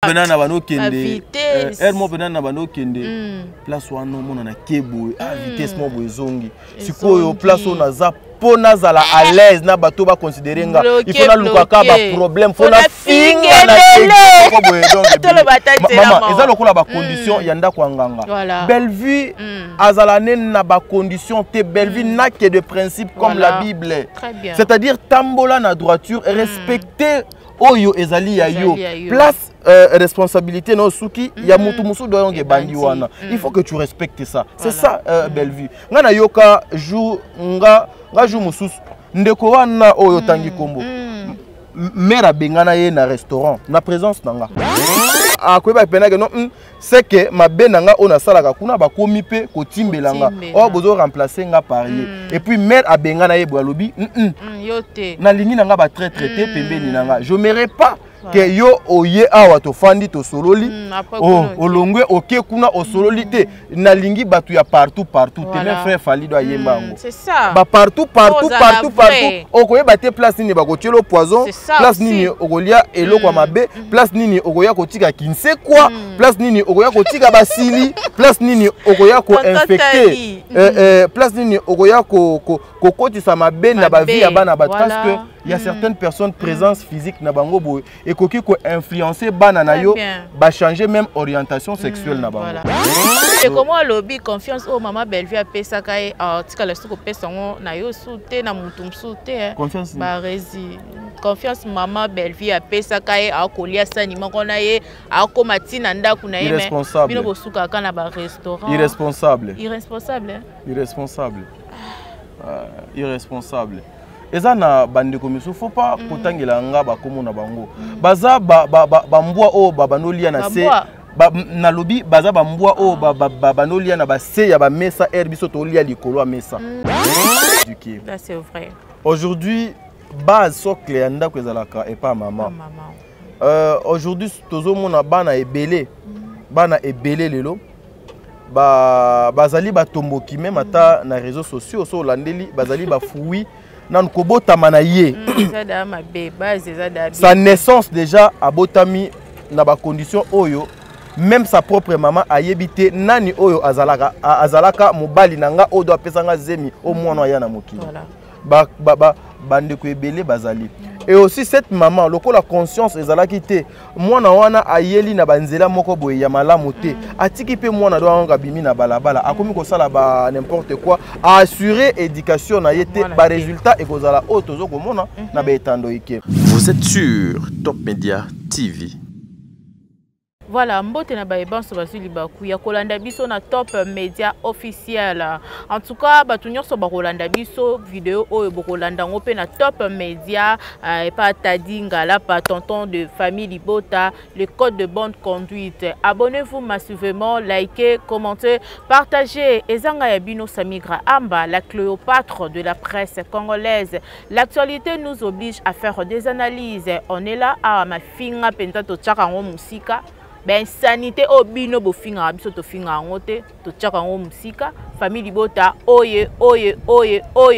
pena na bano kende elle mo pena na bano kende place wana mona na kebo vitesse mo bozongi sikoyo place ona za pona zala à l'aise na bato ba considérer nga il faut na lukaka ba problème faut na finga na maman eza lokola ba condition ya ndako nganga Bellevue azala na ba condition te Bellevue n'a que de principes comme la Bible, c'est-à-dire tambola na droiture et respecter oyo ezali ya yo place responsabilité no suki ya mutu musu do yonge bandi wana il faut que tu respectes ça c'est ça Bellevue nga na yoka jour nga jour mususu ndeko wana oyo tangi kombo mère bengana ye na restaurant na présence nanga akweba pena que non c'est que ma benanga ona salaka kuna ba komi pe ko timbelanga o bozo remplacer nga parier et puis mère abengana ye bwalobi yote na lingi nanga ba traité pembeni nanga je m'aimerais pas que yo oye awa to fandi to sololi olongwe oke kuna o sololi te na lingi batu ya partout te mes frères fali do ayembango c'est ça ba partout okoye bate place nini ba ko tielo poison place nini okolia eloko mabe place nini okoya kotika kinse kwa place nini okoya kotika basili place nini okoya ko infecter place nini okoya ko kotisa mabe na ba vie ya bana ba parce que il y a certaines personnes présence physique na bango boy et koki ko influencer bana na yo ba changer même orientation sexuelle na bango. Et comment lobby confiance au maman Bellevue a pesa kai tika la suko pesa ngo na yo soute na mutum soute confiance ba rezi confiance maman Bellevue a pesa kai a kolia sanima kona ye a komatina ndaku na ye mais bino bosuka kana ba restaurant irresponsable eza na bande komiso faut pas kotangela nga ba komona bango baza ba mbwa o babanolia na se na lobi baza ba mbwa o babanolia na ba se ya ba mesa herbiso to lia likolo a mesa là c'est vrai aujourd'hui base socle ya ndako ezalaka et pas maman aujourd'hui tozo mona bana ebele lelo bazali batomboki même ata na réseaux sociaux so landeli bazali ba fouille nan ko botama na ye sa naissance déjà abotami na ba condition oyo même sa propre maman ayebite nani oyo azalaka mobali nanga o doit pesa nga zemi au mwana ya na mokili bande ko ebele bazali et aussi cette maman lokola conscience ezalaki te mwana wana ayeli na banzela moko boye ya malamu te atiki pe mwana do anga bimi na balabala akomi ko sala ba n'importe quoi a assurer éducation na yete ba résultat et kozala otozo komona na betando ike. Vous êtes sur Top Media TV. Voilà, mbote na baebanso bazuli baku ya kolanda biso na Top Media officiel. En tout cas, batu nyonso ba kolanda biso vidéo oyo bo kolanda ngo pe na Top Media et pas Tadinga là pas tonton de famille Libota, le code de bonne conduite. Abonnez-vous massivement, likez, commentez, partagez. Ezanga ya bino Samigra Amba, la Cléopâtre de la presse congolaise. L'actualité nous oblige à faire des analyses. On est là à ma finga penta to tchaka ngo musika. Ben sanité obino bofinga biso to finga ngote to tchaka ngo musika famille Libota oye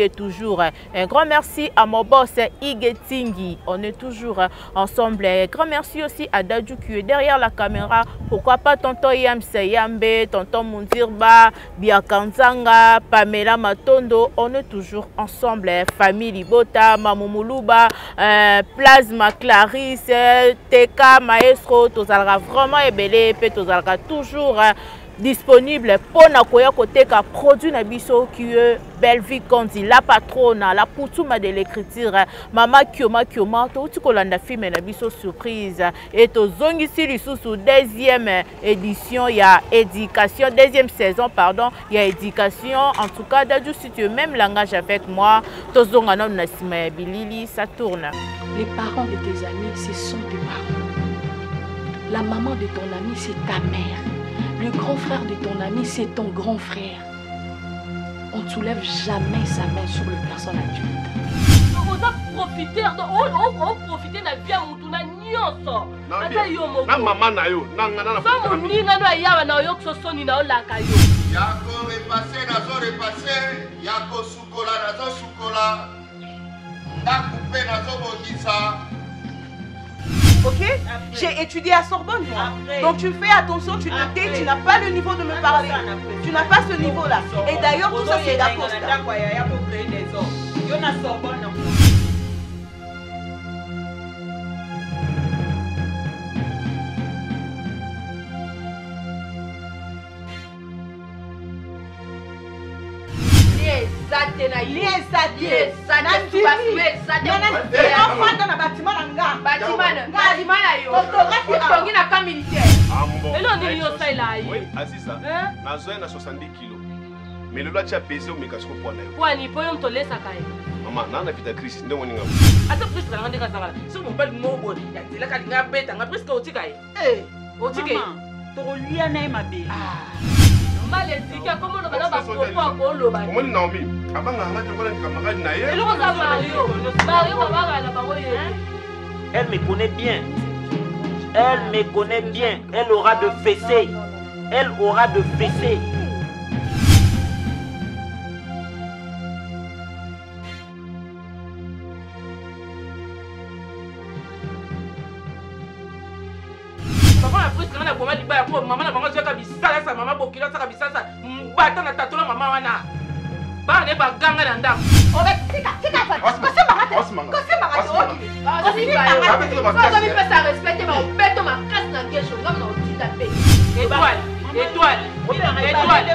toujours. Un grand merci à mon boss Igetingi, on est toujours ensemble. Un grand merci aussi à Dadju qui est derrière la caméra. Pourquoi pas tonton Yamse Yambe, tonton Mundirba, Biakanzanga, Pamela Matondo, on est toujours ensemble. Famille Libota, Mamumuluba, Plasma Clarisse, TK Maestro, tozalga vraiment ebele pe tozalga toujours disponible pour na koya côté ka produit na biso qui est Bellevue Kondi, la patronne, la poutouma de l'écriture, Mama Kioma to tu kolanda film na biso surprise et to zongi sili sous deuxième édition il y a éducation, deuxième saison pardon, il y a éducation. En tout cas Dadju si tu es même langage avec moi, to zonga non na sima bilili, ça tourne. Les parents de tes amis ce sont tes parents. La maman de ton ami c'est ta mère. Le grand frère de ton ami, c'est ton grand frère. On ne soulève jamais sa main sur le personne adulte. On va profiter de profiter de la vie à mon tournage. Na maman na yo, na so moni na no ya na yo ko so ni na o la ka yo. Ya ko repasser na zo repasser, ya ko sukola na zo sukola. Na couper na zo bongisa. ok? J'ai étudié à Sorbonne, moi. Donc tu fais attention, tu te tais, tu n'as pas le niveau de me parler. Tu n'as pas ce niveau-là. Et d'ailleurs, tout ça, c'est d'Acosta. mais le loi tu as pesé au mégascope pour aller. Pour aller pour te laisser cailler. Maman, n'a pas de crise, ne on y va. Attends, plus de la grande casara. Si mon père mot bon, il y a des la cadinga bête, on a presque au ticaille. Eh, au ticaille. Ton lien n'est ma belle. Malédique, comment on va pas pour le bain. Comment Naomi? Avant on a des camarades naïfs. Et le rose Mario. Mario va la parole. Elle me connaît bien. Elle me connaît bien. Elle aura de fessées. Elle aura de fessées. Maman na bango zeka bisala sa maman bokila sa bisasa mbata na tatola mama wana ba ne ba ganga na ndako obe tika fa ko se mangate ko se mangate oki ko mi pesa respecte ma obeto ma casse na gesho ngam na otita pe étoile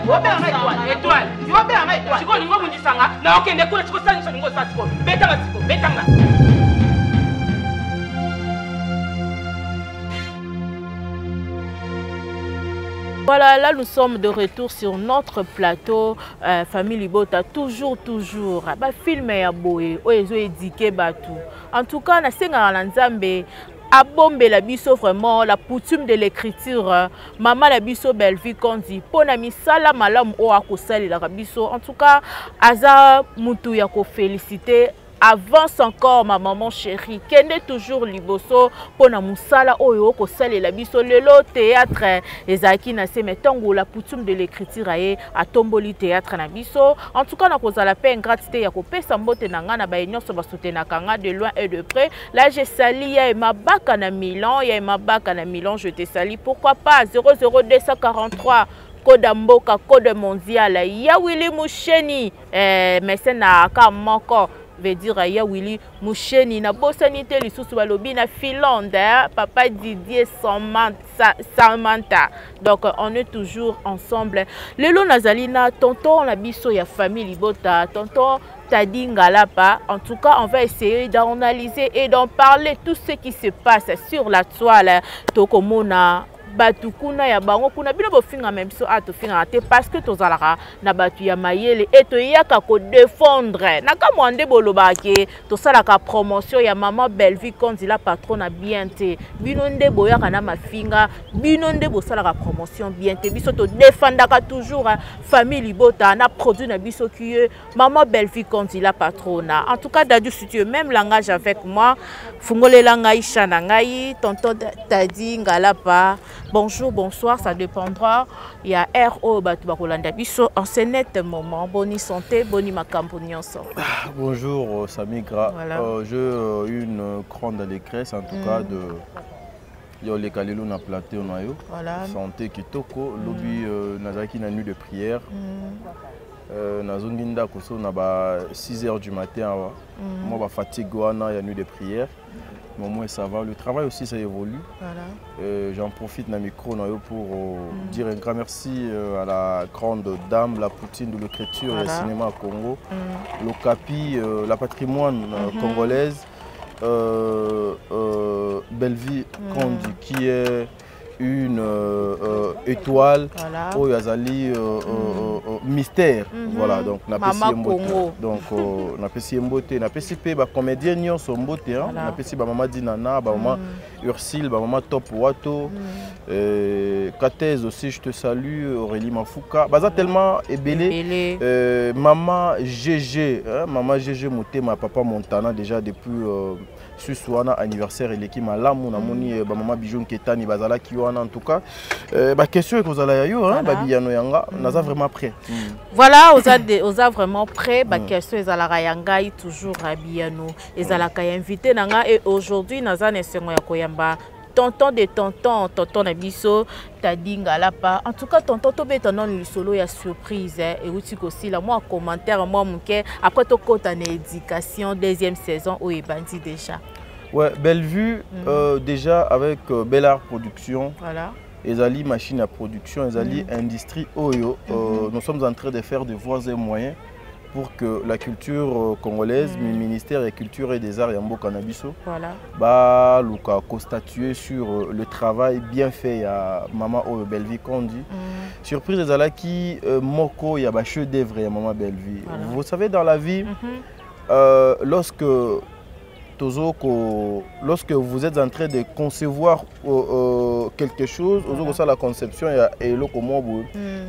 yo be anga étoile siko ningo mundisanga na okende kula siko sanisa ningo sa siko betanga Voilà, là nous sommes de retour sur notre plateau. Famille Libota, toujours. Bah, film ya boye, oyezo édiqué batu. En tout cas, na senga na nzambe. Abombe la biso vraiment la coutume de l'écriture. Maman la biso belle vie qu'on dit. Pona misala malam o akosali la biso. En tout cas, aza mutu ya ko féliciter. Avance encore ma maman chérie, kende toujours liboso pona musala oyo ko sale la biso lelo théâtre ezaki na se metongo la coutume de l'écriture a tomboli théâtre na biso. En tout cas na kozala pe ingratité ya ko pesa mbote na nga na ba nyonso ba soutenir kanga de loin et de près. Là je sali ya mabaka na Milan, je te sali pourquoi pas 00243 code mboka code mondial ya Willy Musheni mécène na ka moko veut dire ya Willy Musheni na bosanité lisusu balobi na Finlande papa Didier Samantha. Donc on est toujours ensemble. Lelo nazalina tonton na biso ya famille Libota tonton Tadi Ngalapa. En tout cas on va essayer d'analyser et d'en parler tout ce qui se passe sur la toile tokomona batu kuna ya bango kuna bino bofinga même so ato finga te parce que tozalaka na batu ya mayele et to yaka ko défendre na ka mwande bolobake to salaka promotion ya maman belle vie quand il a patron na bien te bino nde boyaka na mafinga bino nde bo salaka promotion bien te biso to défendaka toujours famille Libota na produit na biso qui maman belle vie quand il a patrona. En tout cas Dadju si tu es même langage avec moi fungole langai chana ngai tonton Tadi Ngalapa. Bonjour, bonsoir, ça dépendra. Il y a RO Batubakolanda Biso en ce net moment. Bonne santé, bonne makambo nyonso. Bonjour Samigra. Voilà. J'ai une grande allégresse en tout cas de les kalelo na plateau na yo. Voilà. Santé kitoko, lobi nazaki na nuit de prière. Nazonginda koso na ba 6h du matin moi ba fatigue wana ya nuit de prière. Mais moi ça va, le travail aussi ça évolue. Voilà. J'en profite dans le micro pour dire un grand merci à la grande dame, la poutine de l'écriture et le cinéma au Congo, le CAPI, la patrimoine congolaise, Bellevie Kondi qui est une étoile au Yazali mystère. Voilà, donc na pesi mbote. Donc na pesi mbote, na pesi pe ba comédien nyon so mbote hein. Na pesi ba maman Dinana, ba maman Ursile, ba maman Top Wato. Katez aussi je te salue, Aurélie Mafouka. Baza tellement ébélé. Maman GG, hein, maman GG Motema, papa Montana déjà depuis susu wana anniversaire eleki malamu na moni ba mama Bijou Nketani bazala ki wana en tout cas ba question ekozala ya yo hein ba biyano yanga naza vraiment prêt. Voilà, oza vraiment prêt ba question ezalaka yanga toujours à biyano ezalaka invité nanga et aujourd'hui naza nesengo ya koyamba tonton de tonton Nabiso Tadinga Lapa. En tout cas, tonton Tobé non le solo ya surprise et aussi aussi là moi commentaire moi mon après to côté en éducation deuxième saison où est bandi déjà. Ouais, Bellevue déjà avec Bellard Production. Voilà. Ezali machine à production, Ezali industrie Oyo. Nous sommes en train de faire de voies et moyens pour que la culture congolaise, le ministère de la Culture et des Arts Yambo Cannabiso, bah, Luka constatuer sur le travail bien fait à Maman Oyo Bellevue Kondi. Surprise des Alaki Moko, il y a un chef d'œuvre à Maman Bellevue. Vous savez, dans la vie, lorsque vous êtes en train de concevoir quelque chose, la conception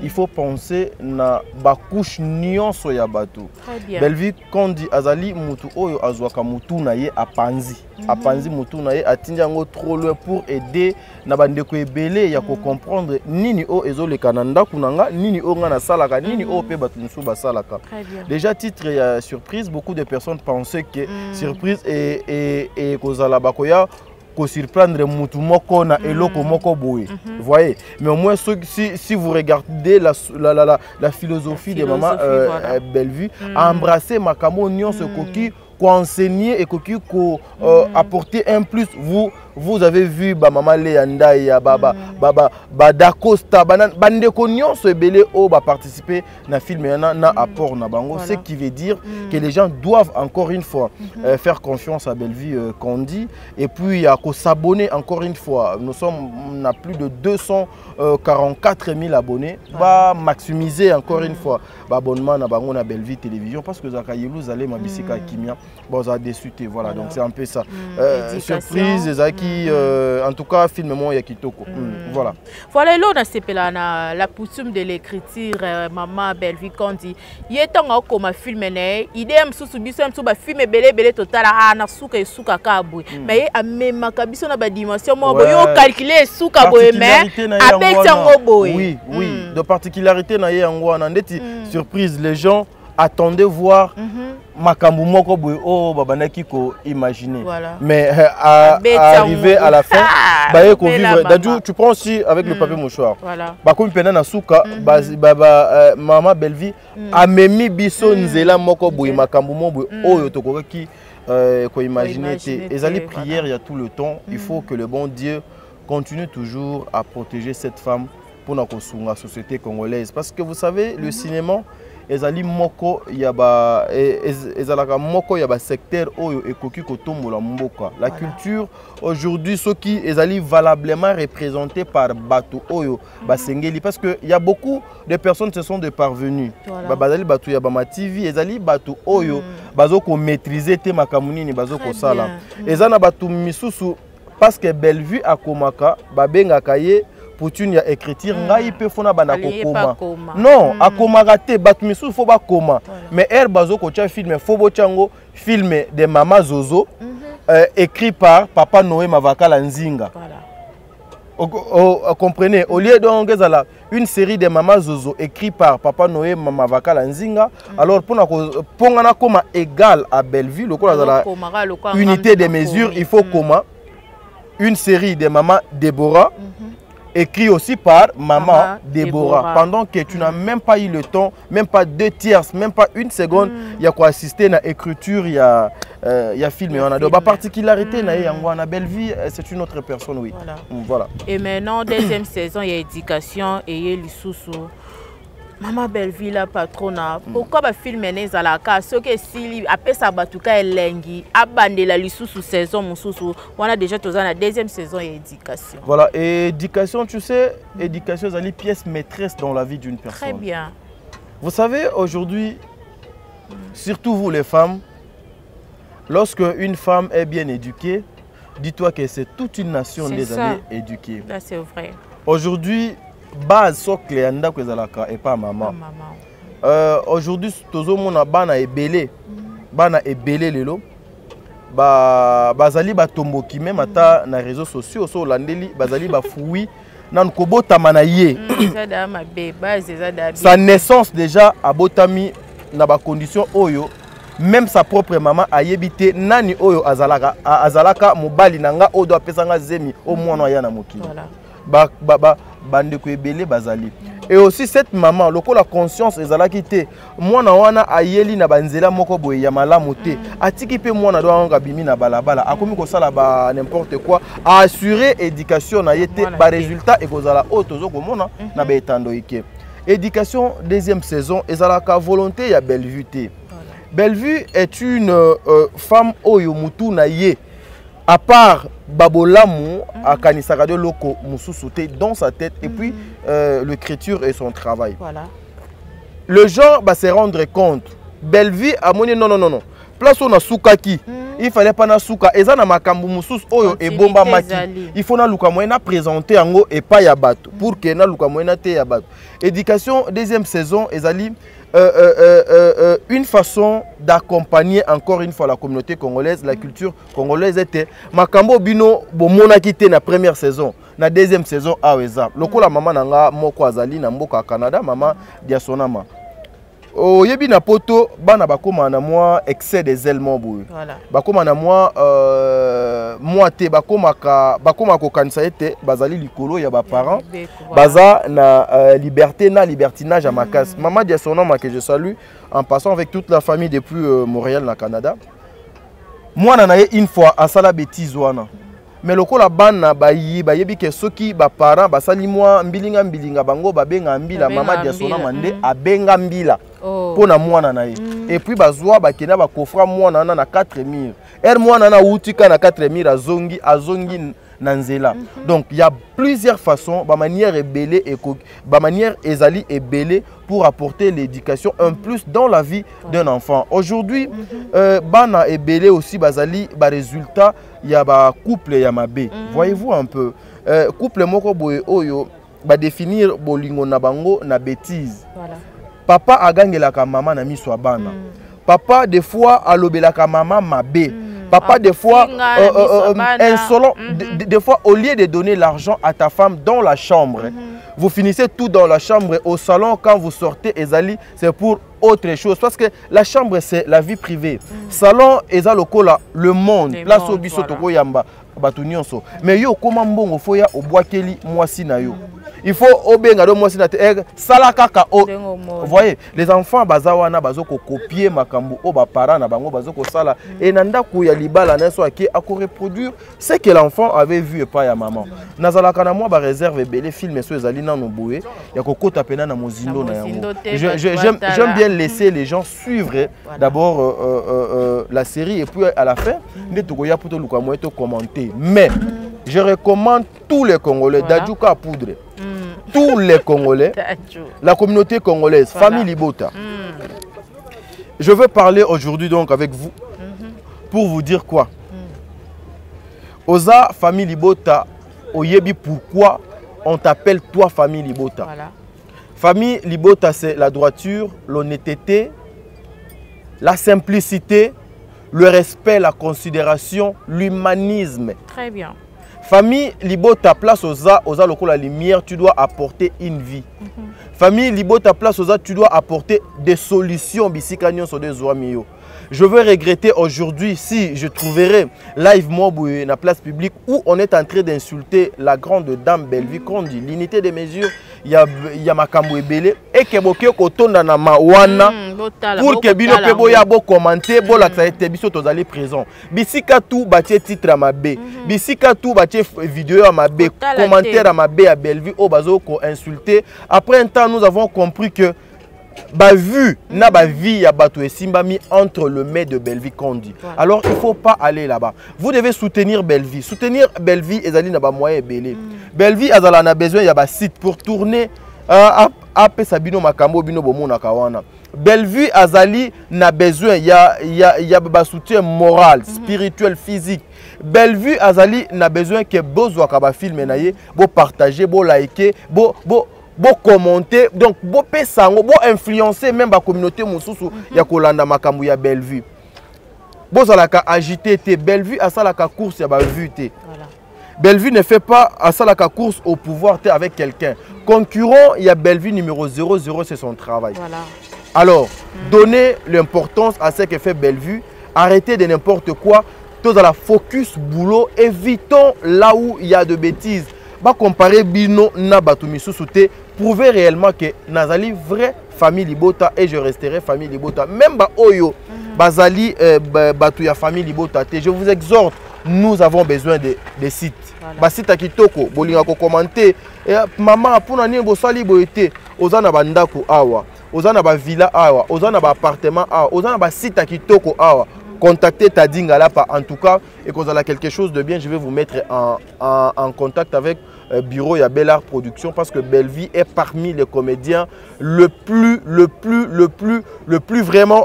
il faut penser na bakouche nyonso ya bato. Bellevue Kondi azali mutu oyo azwaka mutu na ye apanzi. Apanzi mutu na ye atindi yango trop loin pour aider na bandeko ebele ya ko comprendre nini o ezoleka na ndako nanga, nini o nga na salaka, nini o pe bato musu basalaka. Déjà titre ya surprise, beaucoup de personnes pensaient que surprise et kozala bakoya ko surprendre mutu moko na eloko moko boye. Vous voyez, mais au moins si vous regardez la philosophie de maman Bellevue, embrasser makambo nyonso koki ko enseigner et koki ko apporter un plus. Vous avez vu maman Leanda ya baba Dacosta bande ko nyonso ebele o ba participer na film na apport na bango, ce qui veut dire que les gens doivent encore une fois faire confiance à Bellevue Kondi et puis à s'abonner encore une fois. On a plus de 244 000 abonnés. Va maximiser encore une fois l'abonnement na bango na Bellevue Télévision parce que Zakayelou Zalé Mabisika Kimia bon ça a déçu voilà donc c'est un peu ça. Surprise Zaki en tout cas film moi ya kitoko. Voilà. Voilà là on a sepela na la coutume de l'écriture maman Bellevue Kondi. Yetonga comme film né idée msusu biso msusu ba film belé total na suka et suka kabwe. Mais a même kabiso na ba dimension mo boyo calculer suka boye mais abetango boye. Oui, de particularité na yango na ndeti surprise les gens attendaient voir makambu moko boye oh babanaki ko imaginer mais arrivé à la fin baye ko vivre dadou tu prends aussi avec le papier mouchoir ba ko mpena na suka maman Bellevue amemi biso nzela moko boye makambu mo boye oyo tokokaki ko imaginer te ezali prière il y a tout le temps. Il faut que le bon Dieu continue toujours à protéger cette femme pour la société congolaise parce que vous savez le cinéma ezali moko yaba ezalaka moko yaba secteur oyo ekoki kotombola mboka. La culture aujourd'hui ce qui ezali valablement représenté par bato oyo basengeli parce que il y a beaucoup de personnes se sont de parvenus bazali bato yaba ma TV ezali bato oyo bazoko maîtriser te makamuni ni bazoko sala ezana bato misusu parce que Bellevue akomaka babengaka ye pour une écriture ngai pe fona bana kokoma non akomaka te bato misu fo ba koma mais er bazo ko tia film fo bo tiango film de Mama Zozo écrit par Papa Noé Mavakala Nzinga. Comprenez, au lieu donc une série de Mama Zozo écrit par Papa Noé Mavakala Nzinga, alors pour ngana koma égal à Bellevue le la unité de mesure il faut koma une série de Mama Déborah écrit aussi par Maman Déborah. Pendant que tu n'as même pas eu le temps, même pas 2 tierces, même pas 1 seconde, il y a quoi assister à l'écriture, il y a film. On a de particularité, on a Bellevue, c'est une autre personne, oui. Voilà. Et maintenant, deuxième saison, il y a éducation et il y a l'issoussou. Maman Bellevue la patrona pourquoi ba filmer les alaka ce que si après ça batuka elengi abandela lisusu saison mususu on a déjà tous la deuxième saison et éducation. Voilà, et éducation tu sais éducation c'est une pièce maîtresse dans la vie d'une personne. Très bien. Vous savez aujourd'hui surtout vous les femmes lorsque une femme est bien éduquée dis-toi que c'est toute une nation des années éduquée. Là c'est vrai. Aujourd'hui base socle yanda kozalaka et pas maman. Aujourd'hui tozo mona bana ebele lelo bazali batomboki même ata na réseaux sociaux so landeli bazali bafoui nan kobotama na ye sa naissance déjà abotami na ba condition oyo même sa propre maman ayebite nani oyo azalaka mobali nanga odo apesanga zemi au mwana ya na mokili bande ko ebele bazali. Et aussi cette maman loko la conscience ezalaki te mwana wana ayeli na banzela moko boye ya malamu te atiki pe mwana do anga bimi na balabala akomi ko sala ba n'importe quoi a assurer éducation na yete ba résultat et kozala otozo ko mona na betando ike. Éducation deuxième saison ezalaka volonté ya Bellevue te. Bellevue est une femme oyo mutu na ye à part Babolamu à Kanisaka de Loko Moussoussouté dans sa tête et puis l'écriture et son travail. Voilà. Le genre va se rendre compte. Bellevue a moni non. Place on a soukaki. Il fallait pas na souka. Eza na makambu moussous oyo et bomba maki. Il faut na luka moyena présenter ango et pas ya bato pour que na luka moyena te ya bato. Éducation deuxième saison ezali une façon d'accompagner encore une fois la communauté congolaise, la culture congolaise était makambo bino bomona kité na première saison, na deuxième saison aweza. Lokola maman nanga moko azali na mboka Canada, maman diasonama. O yebi na poto bana bakoma na moi excès des ailements boy. Voilà. Bakoma na moi te bakoma ko kanisa ete bazali likolo ya ba parents. Baza na liberté na libertinage à ma casse. Maman diasonama que je salue en passant avec toute la famille depuis Montréal na Canada. Moi na une fois à sala bêtise wana. Mais lokola bana bayebi ke soki ba parents basali moi mbilinga bango babenga mbila mama diasona mande abenga mbila pona mwana na ye et puis bazwa bakena bakofra mwana na 4000 mwana na utika na 4000 azongi nanzela. Donc il y a plusieurs façons, ba manière ébélée et ba manière ezali ébélée pour apporter l'éducation un plus dans la vie d'un enfant. Aujourd'hui bana ébélé aussi bazali ba résultat il y a ba couple ya mabe. Voyez-vous un peu couple moko boye oyo ba définir bolingo na bango na bêtise. Voilà. Papa agangelaka maman na miso bana. Papa des fois alobelaka maman mabe. Papa, des fois, insolent, des fois, au lieu de donner l'argent à ta femme dans la chambre, vous finissez tout dans la chambre. Au salon, quand vous sortez, Ezali, c'est pour autre chose. Parce que la chambre, c'est la vie privée. Salon, Ezalokola, le monde, place au biso toko yamba, batunions. Mais yo, comment bon, foya au bois keli, moi si na yo. Il faut obenga do moi si na te salaka ka o. Vous voyez, les enfants bazawana bazoko copier makambu o ba parents na bango bazoko sala et nanda ku ya libala na so aki a reproduire ce que l'enfant avait vu et pas ya maman. Nazalaka na moi ba réserve belé film so ezali na no boye ya kokota pena na mozindo na yango. J'aime bien laisser les gens suivre d'abord la série et puis à la fin ndetoko ya poto luka moeto commenter. Mais je recommande tous les Congolais d'Adjouka à poudre. Tous les Congolais, la communauté congolaise, famille Libota. Je veux parler aujourd'hui donc avec vous pour vous dire quoi. Oza, famille Libota, oyebi pourquoi on t'appelle toi famille Libota. Voilà. Famille Libota, c'est la droiture, l'honnêteté, la simplicité, le respect, la considération, l'humanisme. Très bien. Famille Libota place oza loko la lumière, tu dois apporter une vie. Famille Libota place oza, tu dois apporter des solutions bisikanion sur des oamio. Je veux regretter aujourd'hui si je trouverai live mobile na place publique où on est en train d'insulter la grande dame Bellevue Kondi, l'unité des mesures, il y a makambo ebele et que bokyo kotonda na mawana pour que bino pebo ya bo commenter bo la été biso tozali présent. Bisika tout batie titre à mabe. Bisika tout batie vidéo à mabe, commentaire à mabe à Bellevue au bazo ko insulter. Après un temps nous avons compris que ba vu na ba vie ya bato esimbami entre le mai de Bellevue Kondi. Voilà. Alors il faut pas aller là-bas. Vous devez soutenir Bellevue. Soutenir Bellevue ezali na ba moyen ebele. Bellevue azala na besoin ya ba site pour tourner ape sabino makambo bino bomona kawana. Bellevue azali na besoin ya ba soutien moral, spirituel, physique. Bellevue azali na besoin que bozwa ka ba film na ye, bo partager, bo liker, bo commenter, donc bo pesango, bo influencer même la communauté mususu ya kolanda makambu ya Bellevue. bozalaka agité te Bellevue à ça la course ya ba vue te. Voilà. Bellevue ne fait pas à ça la course au pouvoir te avec quelqu'un. Concurrent, il y a Bellevue numéro 00, c'est son travail. Voilà. Alors, donnez l'importance à ce que fait Bellevue, arrêtez de n'importe quoi, tous à la focus boulot, évitons là où il y a de bêtises. Ba comparer bino na batumi sousouté, prouvez réellement que nazali vrai famille Libota et je resterai famille Libota. Même ba oyo bazali batu ya famille Libota. Je vous exhorte, nous avons besoin de sites. Ba site à kitoko, bolinga ko commenter. Maman pona ni bo sali bo été, ozana bandako awa, ozana ba villa awa, ozana ba appartement awa, ozana ba site à kitoko awa. Contactez Tadinga là, en tout cas, et quand vous avez quelque chose de bien, je vais vous mettre en contact avec bureau ya Bellart Production parce que Bellevue est parmi les comédiens le plus vraiment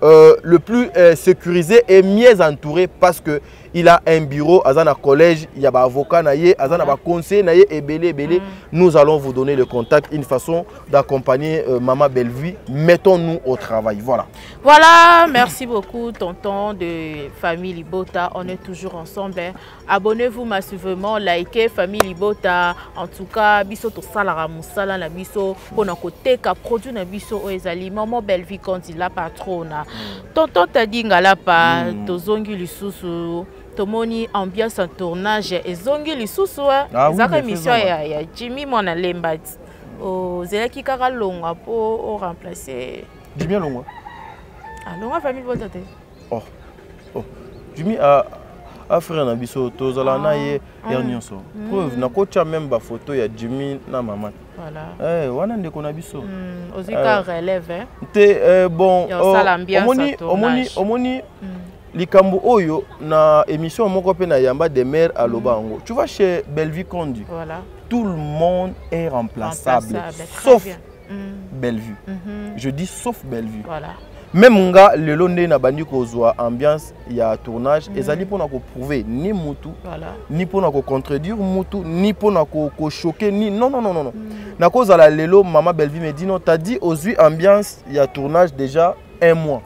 le plus sécurisé et mieux entouré parce que il a un bureau, à un collège, il y a un avocat, il y a un conseiller, et belé. Nous allons vous donner le contact, une façon d'accompagner Maman Bellevue. Mettons-nous au travail. Voilà. Voilà, merci beaucoup, tonton de Famille Libota. On est toujours ensemble. Abonnez-vous massivement, likez Famille Libota. En tout cas, biso to salara musala na biso, on a côté ka produit na biso oezali. Maman Bellevue quand il la patrona. Tonton Tadinga la pa, tozongi lisusu. Tomoni ambiance en tournage et zongi lisusu zaka émission ya Jimmy mona lembati o zelaki kaka longa pour remplacer Jimmy longa longa famille botate oh Jimmy a frère na biso tozala na ye dernier so preuve na kocha même ba photo ya Jimmy na maman voilà wana ndeko na biso ozika relève te bon omoni likambo oyo na émission moko pe na yamba de mer à Lobango. Tu vois chez Bellevue Condu. Voilà. Tout le monde est remplaçable sauf Bellevue. Je dis sauf Bellevue. Voilà. Même nga le londe na bandi kozwa ambiance ya tournage ezali pona ko prouver ni mutu ni pona ko contredire mutu ni pona ko choquer ni non. Na cause la lelo Maman Bellevue me dit non, t'as dit aux ambiance ya tournage déjà un mois.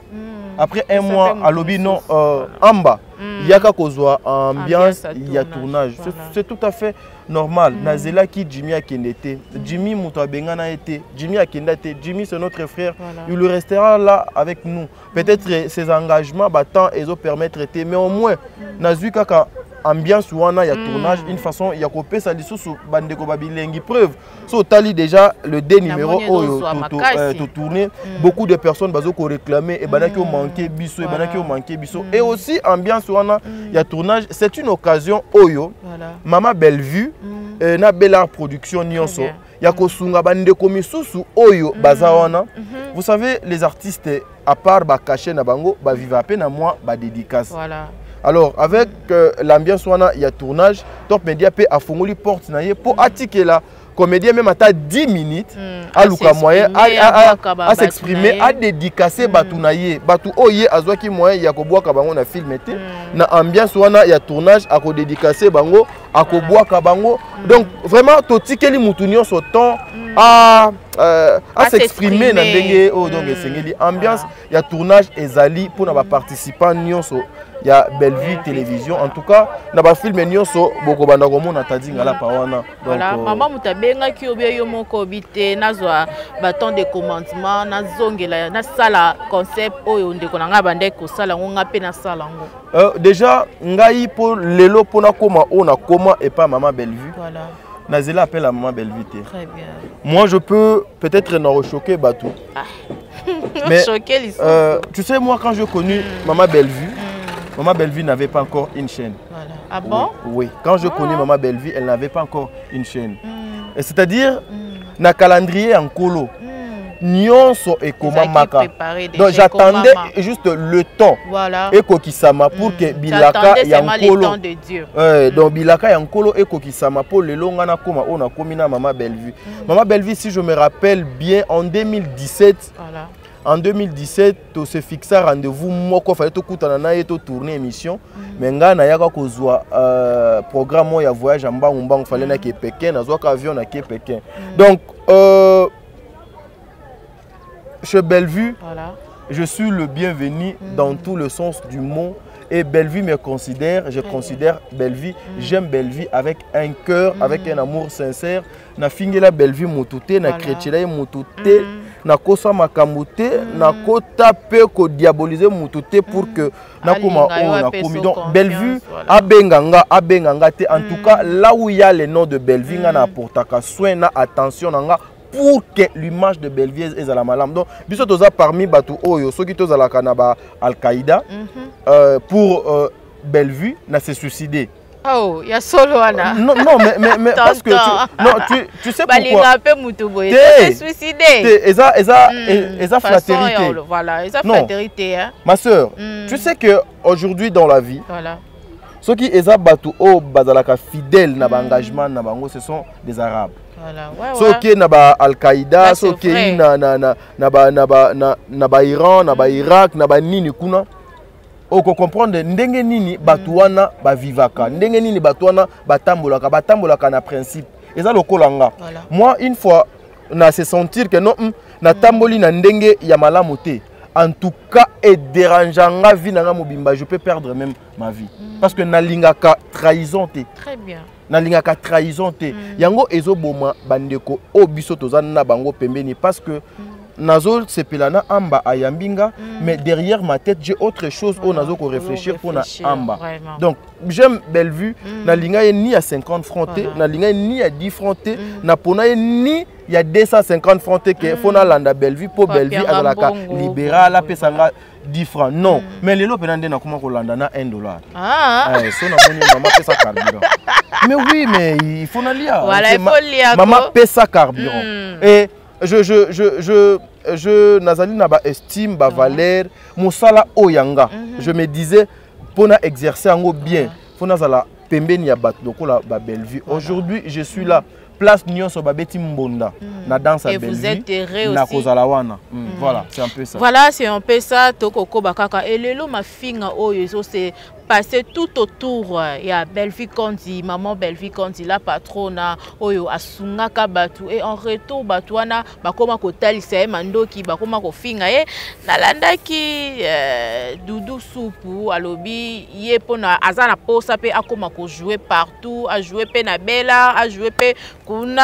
Après un mois, à lobby, non, en bas, il y a qu'à cause ambiance, il y a tournage. C'est tout à fait normal. Nazela qui Jimmy a été, Jimmy Moutabengana été, Jimmy a été, Jimmy c'est notre frère, il le restera là avec nous. Peut-être ses engagements battant et autres permettre de traiter, mais au moins, Nazuka ambiance wana ya tournage une façon ya kopé ça lisusu bandeko babilengi preuve so tali déjà le D numéro to tourner beaucoup de personnes bazo ko réclamer et banaki au manquer biso et banaki au manquer biso et aussi ambiance wana ya tournage c'est une occasion oyo Maman Bellevue na Bellart Production nyonso ya kosunga bandeko misusu oyo baza wana vous savez les artistes à part ba cacher na bango ba vivre à peine à moi ba dédicace voilà. Alors, avec l'ambiance, il y a tournage, Top Media peut affongoli porte pour attiquer la comédien même à 10 minutes à Luka moyen à s'exprimer, à dédicacer Batounaye, Batou Oye, Azwaki moyen, Yakoboa Kabango na film été, na ambiance il y a tournage à ko dédicacer Bango, à Koboa Kabango. Donc vraiment, Totikeli Moutounion son temps à s'exprimer dans dengue oh donc c'est ambiance, il y a tournage et Zali pour na participants nyonso. Il y a Bellevue Télévision. En tout cas, dans le film, il y a beaucoup de gens qui ont été voilà, maman Moutabengana qui a eu mon cobité, n'a bâton de commandement, n'a zongela, n'a sala concept, oh, on déconne, n'a bandé que sala, on a peine à sala. Déjà, ngai pour l'élo pour na coma, on a coma et pas Maman Bellevue. Voilà. Nazela appelle à Maman Bellevue. Très bien. Moi, je peux peut-être n'en choquer Batou. Mais tu sais, moi, quand j'ai connu Maman Bellevue. Maman Bellevue n'avait pas encore une chaîne. Voilà. Ah bon? Oui. Quand je connais Maman Bellevue, elle n'avait pas encore une chaîne. C'est-à-dire, na calendrier en colo. Nyonso et comment maka. Donc j'attendais juste le temps. Voilà. Et kokisama pour que Bilaka y en colo. Donc Bilaka y en colo et kokisama pour le long na koma on a commis na Maman Bellevue. Maman Bellevue, si je me rappelle bien, en 2017. Voilà. En 2017, on s'est fixé un rendez-vous. Il fallait tout tourner émission. Mais on a un programme de voyage en bas. Il fallait aller à Pékin. On a un avion à Pékin. Donc, chez Bellevue, je suis le bienvenu dans tout le sens du mot. Et Bellevue me considère, je considère Bellevue, j'aime Bellevue avec un cœur, avec un amour sincère. Na fingela Bellevue mutute, na chrétien mutute, na kosa makamute, na kota pe ko diaboliser mutute pour que na koma na komi. Donc Bellevue abenganga te. En tout cas, là où il y a le nom de Bellevue, na portaka soin na attention nanga pour que l'image de Bellevue est à la malam. Donc, biso toza parmi batu oyo, ceux qui toza la kanaba Al-Qaïda, pour Bellevue, n'a se suicidé. Oh, il y a solo Anna. Non, mais parce que tu sais pourquoi. Il s'est suicidé. Eza fraternité. Voilà, eza fraternité. Ma soeur, tu sais que aujourd'hui dans la vie, ceux qui eza batu o bazalaka fidèles na engagement na bango, ce sont des Arabes. Ceux qui na ba Al-Qaïda, ceux qui na ba Iran, na ba Irak, na ba nini kuna. Oko comprendre ndenge nini batuana ba vivaka, ndenge nini batuana batambolaka na principe. Eza lokolanga. Moi une fois na se sentir que non na tamboli na ndenge ya malamu te. En tout cas, et dérangeant vie na mobimba, je peux perdre même ma vie. Parce que na lingaka trahison te. Très bien. Na lingaka trahison te. Yango ezo boma bandeko obiso tozana bango pembeni parce que nazo sepelana amba ayambinga mais derrière ma tête j'ai autre chose où nazo ko réfléchir pour na amba. Donc j'aime Bellevue na linga ni à 50 francs na linga ni à 10 francs na pona ni il y a 250 francs que fona landa Bellevue pour Bellevue azalaka libéral la pesanga 10 francs non mais lelo penande na comment ko landa na $1. So na moni maman pesa carburant. Mais oui mais il faut na lia. Voilà, il faut lia. Maman pesa carburant. Et je nazali na ba estime ba valeur musala oyanga. Je me disais pour na exercer ango bien faut nazala pembeni ya bat lokola ba Bellevue. Aujourd'hui je suis là place nyonso babeti mbonda na danse à Bellevue. Et vous êtes heureux aussi. Na kozalawana. Voilà, c'est un peu ça. Voilà, c'est un peu ça tokoko bakaka et lelo ma finga oyo c'est passé tout autour ya Bellevue Kondi, maman Bellevue Kondi la patrona oyo asungaka batu et en retour batuana bakoma kotalisa mandoki bakoma ko finga e nalandaki Doudou Soupu alobi ye pona azana posa pe akoma ko jouer partout, a jouer pe na Bella, a jouer pe kuna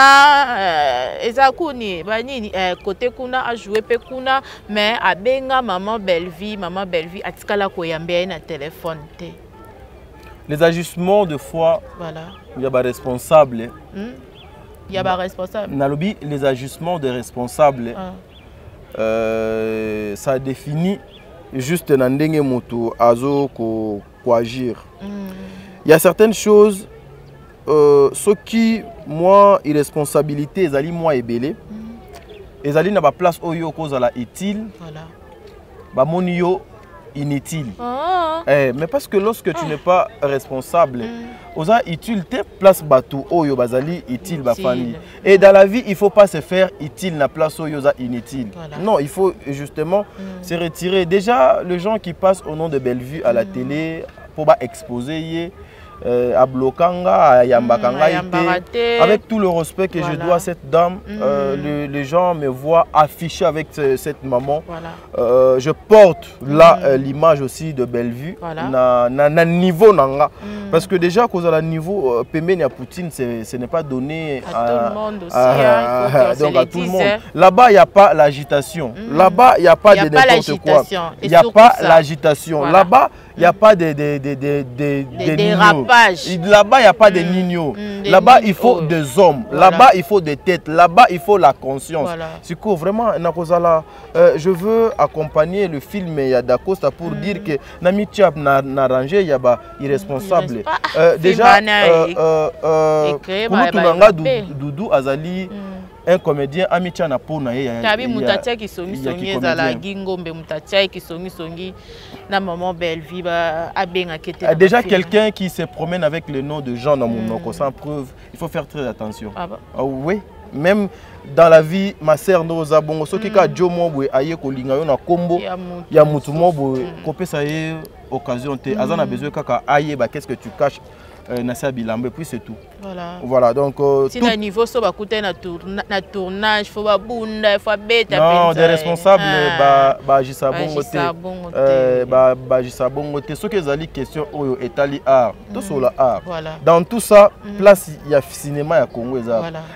ezakuni banini côté kuna a jouer pe kuna mais abenga maman Bellevue atikala ko yambia na téléphone te. Les ajustements de foi, voilà. Il y a des responsables. Il y a des responsables. Nalobi, les ajustements des responsables, ça définit juste nandenge moto azo ko agir. Il y a certaines choses, ce qui, moi, irresponsabilité, ezali moi ebele, ezali na ba place oyo kozala utile, ba moni yo inutile. Mais parce que lorsque tu n'es pas responsable, oza utile te place batou oyo bazali utile bafani. Et dans la vie, il faut pas se faire utile na place oyo za inutile. Non, il faut justement se retirer. Déjà, les gens qui passent au nom de Bellevue à la télé pour pas exposer à Blokanga, à Yambakanga, avec tout le respect que je dois à cette dame, les gens me voient affiché avec cette maman. Je porte là l'image aussi de Bellevue, na niveau nanga, parce que déjà cause à la niveau Pembeni à Poutine, ce n'est pas donné à tout le monde aussi, donc à tout le monde. Là-bas il n'y a pas l'agitation, là-bas il n'y a pas de n'importe quoi, il n'y a pas l'agitation, là-bas il n'y a pas de là-bas, il n'y a pas de nino. Là-bas, il faut des hommes. Là-bas, il faut des têtes. Là-bas, il faut la conscience. C'est quoi vraiment, je veux accompagner le film Yada Costa pour dire que Nami Tchap n'a rangé, il y a irresponsable. Déjà, Doudou Azali, un comédien, Amitia n'a pas déjà quelqu'un qui se promène avec le nom de Jean dans mon nom, sans preuve, il faut faire très attention. Oui, même dans la vie, ma sœur Noza Bongo, ce qui a Joe Mobwe, aye kolinga yo na kombo, ya mutu Mobwe, kopé ça y est occasion te, azana besoin kaka aye ba qu'est-ce que tu caches. Nassia Bilambe, puis c'est tout. Voilà, donc... si à niveau, ça va coûter un tournage, il faut il faut bête. Non, des responsables, ce que les questions est ali art, tout sur le art. Dans tout ça, place il y a cinéma à Congo.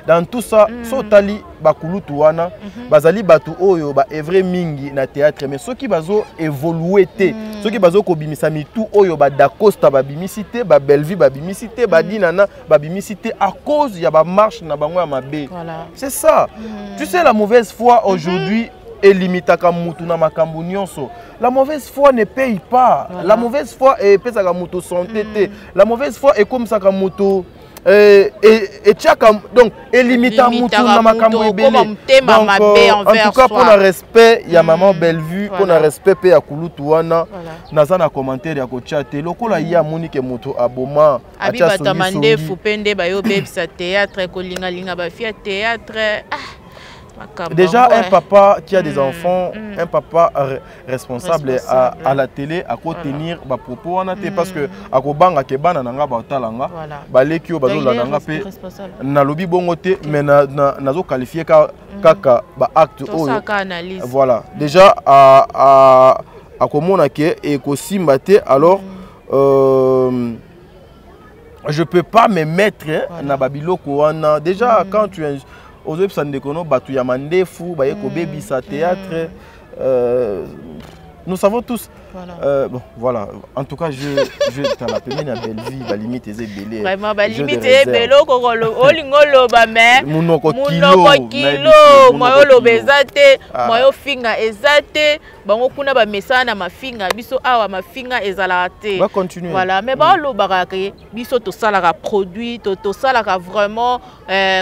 Dans tout ça, so tali bakulu tuana, bazali batu oyo ba evre mingi na théâtre, mais ceux qui bazo évoluer té, ceux qui bazo ko bimisa mitu oyo ba Dacosta ba bimisité, ba Bellevue ba bimisité, ba Dinana ba bimisité à cause il y a ba marche na bango ya mabe. C'est ça. Tu sais la mauvaise foi aujourd'hui est limitée à mutu na makambu nyonso. La mauvaise foi ne paye pas. La mauvaise foi est pesa ka mutu santé té. La mauvaise foi est comme ça ka mutu donc élimiter mutu na makambu ebele. Donc en tout cas pour le respect, il y a maman Bellevue, pour le respect pe ya kulutu wana. Naza na commentaire ya ko chatter lokola ya Monique mutu aboma acha songi. Abi batamande fupende ba yo bebisa théâtre ko linga linga ba fia théâtre. Déjà, un papa qui a des enfants, un papa responsable à la télé, à quoi tenir les propos, parce que à quoi banga kebana nanga ba talanga, balekio bazo la nanga pe, na lobi bongote, mais nazo qualifié kaka ba acte oyo. Voilà. Déjà à comment on a que et ko simbate alors je peux pas me mettre na babiloko wana. Déjà quand tu es aux autres batu ya mandefu baye ko bebisa théâtre nous savons tous bon voilà en tout cas je t'en la première na Bellevue ba limite eze belé vraiment ba limite belo ko olingolo ba mais munoko kilo moyo lobezate moyo finga ezate bango kuna ba mesana mafinga biso awa mafinga ezalate va continuer voilà mais ba lobaka biso to salaka produit to salaka vraiment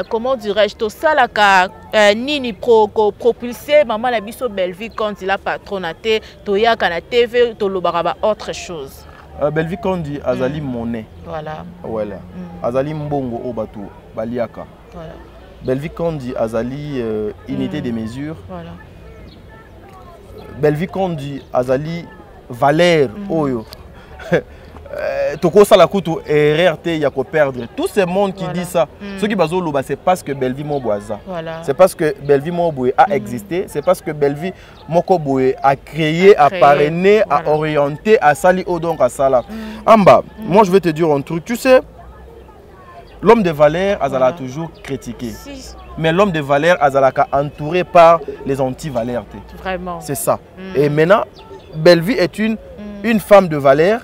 comment dirais-je to salaka nini propulser maman la biso Bellevue quand il a patronaté to yaka na TV to lobaka ba autre chose. Bellevue quand dit azali monnaie. Voilà. Azali mbongo o batu baliaka. Voilà. Bellevue quand dit azali unité de mesure. Voilà. Bellevue quand dit azali valeur oyo. Toko sala kutu RRT ya ko perdre. Tout ce monde qui dit ça, ceux qui bazo loba c'est parce que Bellevue Moboaza. C'est parce que Bellevue Moboé a existé, c'est parce que Bellevue Mokoboé a créé, a parrainé, a orienté, a sali donc à sala. Amba, moi je vais te dire un truc, tu sais, l'homme de valeur azala toujours critiqué. Mais l'homme de valeur azala entouré par les anti-valeurs. Vraiment. C'est ça. Et maintenant Bellevue est une femme de valeur.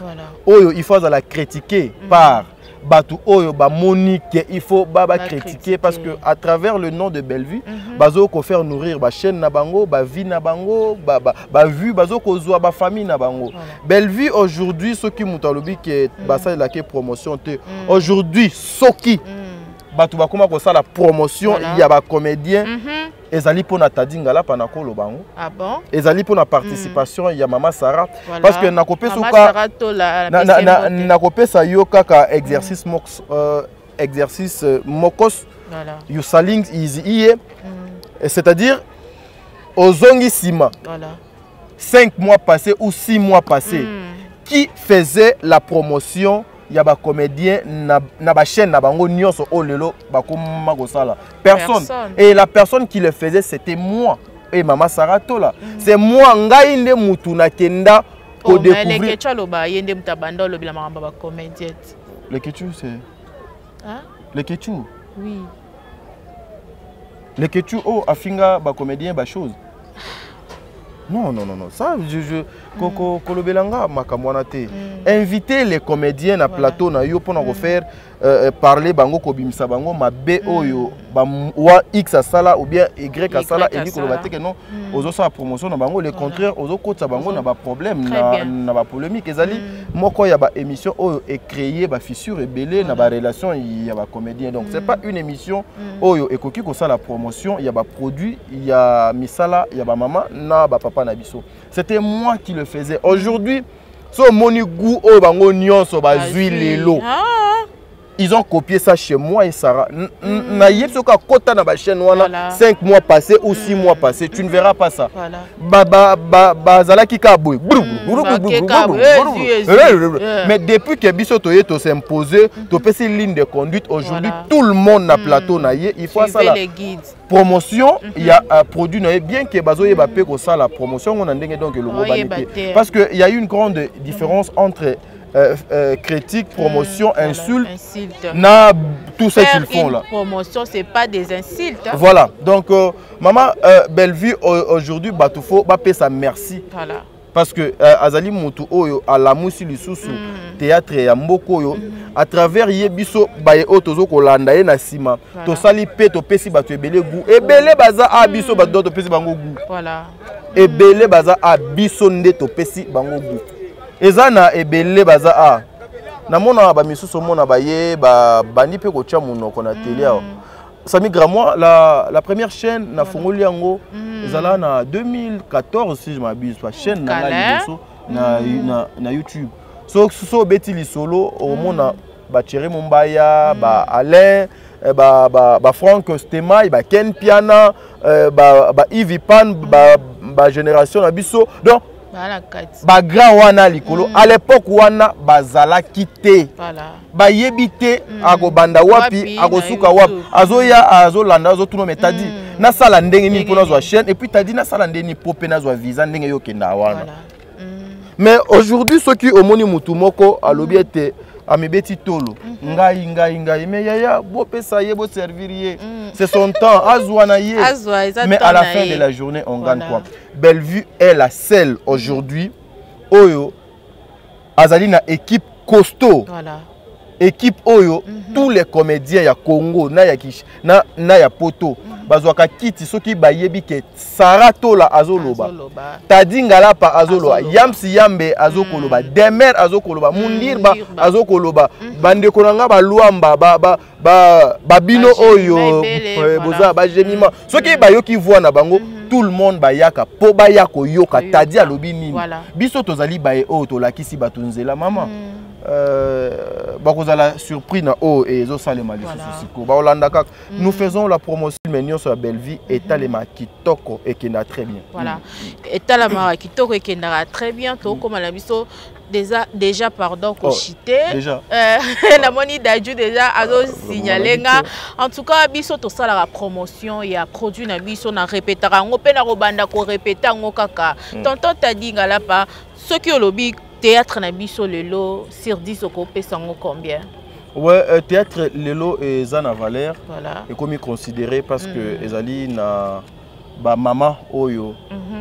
Oyo il faut la critiquer par Batu Oyo ba Monique, il faut baba critiquer parce que à travers le nom de Bellevue bazo ko faire nourrir ba chaîne na bango, ba vie na bango, ba vue bazo ko zoa ba famille na bango. Bellevue aujourd'hui ce qui mutalobi que basa la promotion te aujourd'hui soki Batu ba koma ko ça la promotion il y a ba comédien ezali pona tadingala pana ko lobango. Ah bon? Ezali pona participation il y a maman Sarah parce que nakopé soka nakopé yo kaka exercice mokos you saling easy c'est-à-dire ozongi sima 5 mois passés ou 6 mois passés qui faisait la promotion. Il y a des comédiens na ba chaîne na bango nyonso olelo bakoma kosala personne et la personne qui le faisait c'était moi et maman Sarah Tola c'est moi ngai nde mutu na kenda ko découvrir le kechu loba yende mutabanda lobila makamba ba comédien le kechu c'est le kechu oui le kechu oh afinga ba comédien ba chose non ça kolobelanga makamwana te inviter les comédiens na plateau na yo pour faire parler bango kobimisa bango mabe oyo ba wa x asala ou bien y asala et koloba te que non ozo sa promotion na bango le contraire ozo kotsa bango na ba problème na ba polémique ezali moko ya ba émission oyo est créé ba fissure ebele na ba relation ya ba comédien donc c'est pas une émission oyo ekoki ko sala promotion ya ba produit ya misala ya ba maman na ba papa na biso. C'était moi qui le faisais. Aujourd'hui, so moni goût au bango nyonso bazui lelo. ils ont copié ça chez moi et Sarah. Na yepsoka kota na ba chaîne wana 5 mois passés ou 6 mois passés, tu ne verras pas ça. Ba zalaki ka boy. Mais depuis que biso toye to s'imposer, to pesi ligne de conduite aujourd'hui, tout le monde na plateau na ye, il faut ça la promotion, il y a un produit na ye bien que bazo ye ba pe ko ça la promotion on ndenge donc le logo banité. Parce que il y a eu une grande différence entre critique, promotion, insulte, na tout ce qu'ils font là. Promotion, c'est pas des insultes. Hein. Voilà. Donc, maman, Bellevue aujourd'hui, Batoufo, va payer sa merci. Voilà. Parce que Azali Moutou Oyo, à la Moussi Lisusu, théâtre et Mboko, à travers Yebiso, Baye Otozo, Kolanda, Nasima, to sali pe, to pesi batu ebele goût. Ebele baza abiso batu to pesi bango goût. Voilà. Ebele baza abiso nde to pesi bango goût. Ezana ebele baza a na mona ba misusu mona ba ye ba bandi pe ko tia monoko na télé awa Sami Grammois la première chaîne na fongoli yango ezala na 2014 si je m'abuse pas chaîne na liboso na YouTube so beti li solo au mona ba Thierry Mumbaya ba Alain ba Franck Stema ba Ken Piana ba Yves Pan ba génération na biso donc ba grand wana likolo à l'époque wana bazala kité ba yebité ago banda wapi ago suka wapi azoya azolanda azotuna metadi na sala ndenge ni pona zo chaîne et puis tadi na sala ndenge ni popé na zo visa ndenge yo kenda wana mais aujourd'hui ceux qui omoni mutu moko alobi ete amebeti tolo ngai mais yaya bo pesa ye bo servir ye c'est son temps azwana ye mais à la fin de la journée on gagne quoi. Bellevue est la seule aujourd'hui oyo azali na équipe costaud. Voilà. Équipe oyo tous les comédiens ya Congo na ya poto bazwaka kiti soki bayebi ke Saratola azoloba Tadingala pa azoloba Yamsi Yambe azokoloba Demer azokoloba Mundirba azokoloba bandeko nanga ba Luamba ba bino oyo boza ba Jemima soki bayoki voix na bango tout le monde bayaka po bayako yoka tadi alobi nini biso tozali baye o to lakisi batunzela mama bakozala surpris na o et zo salema lisusu ba Olanda kaka nous faisons la promotion mignon sur la Bellevue et talema kitoko et qui n'a très bien voilà et talema kitoko et qui n'a très bien to comme la biso déjà pardon kochité déjà la moni d'aju déjà azo signalenga en tout cas biso to sala la promotion il y a produit na biso na répétera ngo pe na robanda ko répéter ngo kaka tonton Tadinga là pas ce qui lobby théâtre na biso lelo sur 10 oko pesango combien? Ouais, théâtre lelo et Zana Valère voilà. est comme considéré parce que ezali na ba mama oyo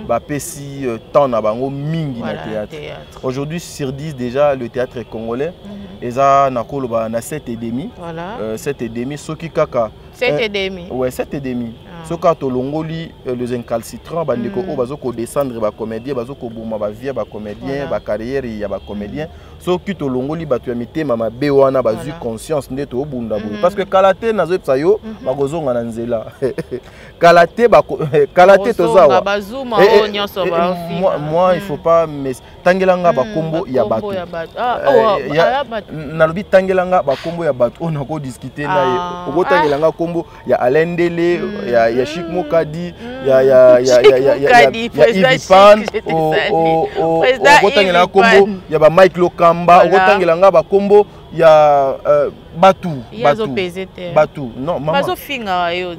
ba pesi tant na bango mingi na théâtre. Aujourd'hui sur 10 déjà le théâtre congolais eza na koloba na 7,5 voilà 7,5 soki kaka 7,5 ouais 7,5 soka to longoli les incalcitrants bandeko o bazoko descendre ba comédien bazoko boma ba vie ba comédien ba carrière ya ba comédien soki to longoli batu ya mitema mabe wana bazu conscience ndeto obunda boye parce que kalate nazo psa yo bakozonga na nzela kalate tozawa bazuma o nyonso ba moi il faut pas mais tangelanga ba kombo ya batu na lobi tangelanga ba kombo ya batu on a ko discuter na ye oko tangelanga kombo ya Alendele ya Chic Mokadi ya Ivipan oko tangelanga kombo ya ba Mike Lokamba oko tangelanga ba kombo ya batu non maman bazo finga yo